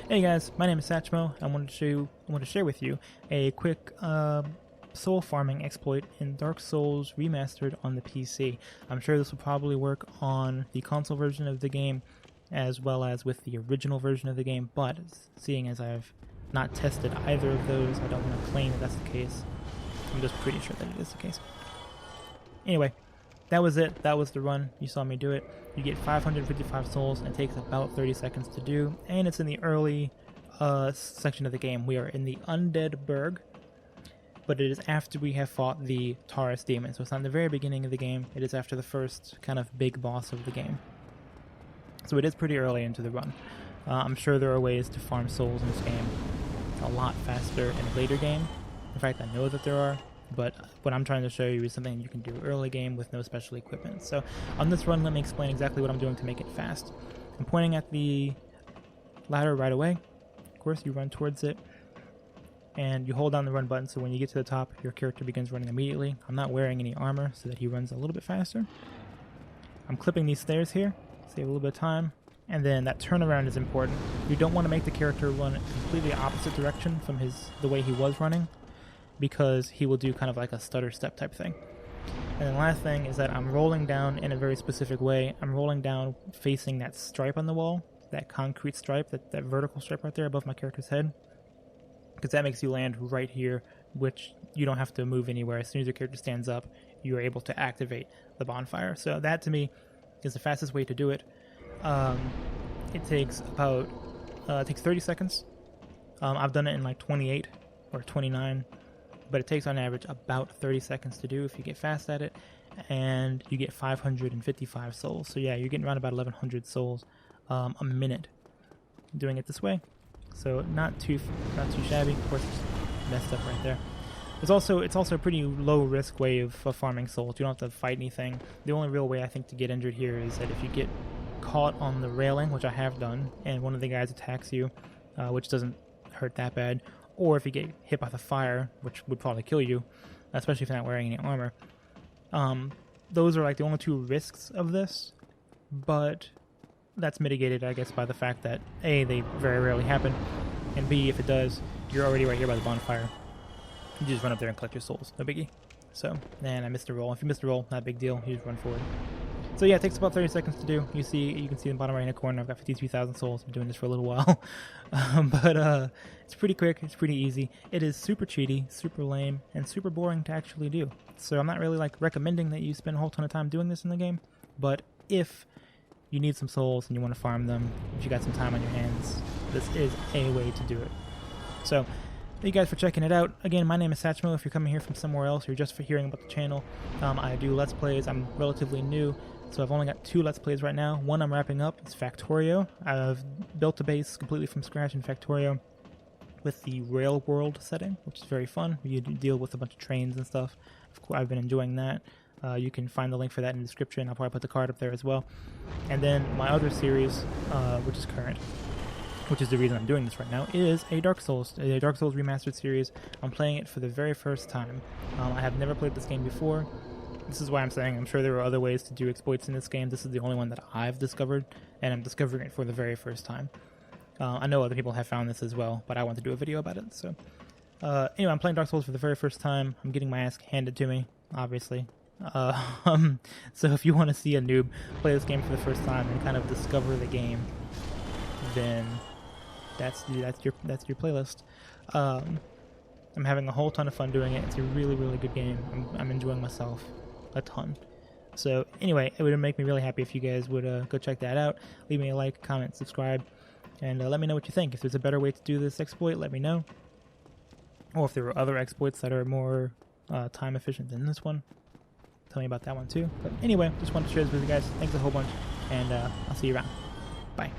Hey guys, my name is Satchmo. I wanted to share with you a quick soul farming exploit in Dark Souls Remastered on the PC. I'm sure this will probably work on the console version of the game as well as with the original version of the game, but seeing as I've not tested either of those, I don't want to claim that that's the case. I'm just pretty sure that it is the case. Anyway, that was it. That was the run. You saw me do it. You get 555 souls, and it takes about 30 seconds to do, and it's in the early section of the game. We are in the Undead Burg, but it is after we have fought the Taurus Demon. So it's not in the very beginning of the game. It is after the first kind of big boss of the game. So it is pretty early into the run. I'm sure there are ways to farm souls in this game a lot faster in a later game. In fact, I know that there are. But what I'm trying to show you is something you can do early game with no special equipment. So on this run, let me explain exactly what I'm doing to make it fast. I'm pointing at the ladder right away. Of course, you run towards it, and you hold down the run button, so when you get to the top, your character begins running immediately. I'm not wearing any armor, so that he runs a little bit faster. I'm clipping these stairs here, save a little bit of time, and then that turnaround is important. You don't want to make the character run completely opposite direction from the way he was running, because he will do kind of like a stutter step type thing. And then the last thing is that I'm rolling down in a very specific way. I'm rolling down facing that stripe on the wall, that concrete stripe, that vertical stripe right there above my character's head, because that makes you land right here, which you don't have to move anywhere. As soon as your character stands up, you are able to activate the bonfire. So that to me is the fastest way to do it. It takes 30 seconds. I've done it in like 28 or 29. But it takes on average about 30 seconds to do if you get fast at it, and you get 555 souls. So yeah, you're getting around about 1100 souls a minute doing it this way. So not too shabby. Of course, it's messed up right there. It's also a pretty low risk way of farming souls. You don't have to fight anything. The only real way I think to get injured here is that if you get caught on the railing, which I have done, and one of the guys attacks you, which doesn't hurt that bad. Or if you get hit by the fire, which would probably kill you, especially if you're not wearing any armor. Those are like the only two risks of this, but that's mitigated, I guess, by the fact that A, they very rarely happen, and B, if it does, you're already right here by the bonfire. You just run up there and collect your souls, no biggie. So, and I missed a roll. If you missed a roll, not a big deal, you just run forward. So yeah, it takes about 30 seconds to do. You can see in the bottom right hand corner, I've got 53,000 souls. I'm doing this for a little while. But it's pretty quick, it's pretty easy. It is super cheaty, super lame, and super boring to actually do. So I'm not really like recommending that you spend a whole ton of time doing this in the game. But if you need some souls and you want to farm them, if you got some time on your hands, this is a way to do it. So thank you guys for checking it out. Again, my name is Satchmo. If you're coming here from somewhere else or just for hearing about the channel, I do Let's Plays. I'm relatively new. So I've only got 2 Let's Plays right now. One I'm wrapping up. It's Factorio. I've built a base completely from scratch in Factorio with the rail world setting, which is very fun. You deal with a bunch of trains and stuff. Of course, I've been enjoying that. You can find the link for that in the description. I'll probably put the card up there as well. And then my other series, which is current, which is the reason I'm doing this right now, is a Dark Souls Remastered series. I'm playing it for the very first time. I have never played this game before. This is why I'm saying I'm sure there are other ways to do exploits in this game. This is the only one that I've discovered, and I'm discovering it for the very first time. I know other people have found this as well, but I want to do a video about it. So anyway, I'm playing Dark Souls for the very first time. I'm getting my ass handed to me, obviously. So if you want to see a noob play this game for the first time and kind of discover the game, then that's your playlist. I'm having a whole ton of fun doing it. It's a really, really good game. I'm enjoying myself a ton. So anyway, it would make me really happy if you guys would go check that out. Leave me a like, comment, subscribe, and let me know what you think. If there's a better way to do this exploit, let me know. Or if there are other exploits that are more time efficient than this one, tell me about that one too. But anyway, just wanted to share this with you guys. Thanks a whole bunch, and I'll see you around. Bye.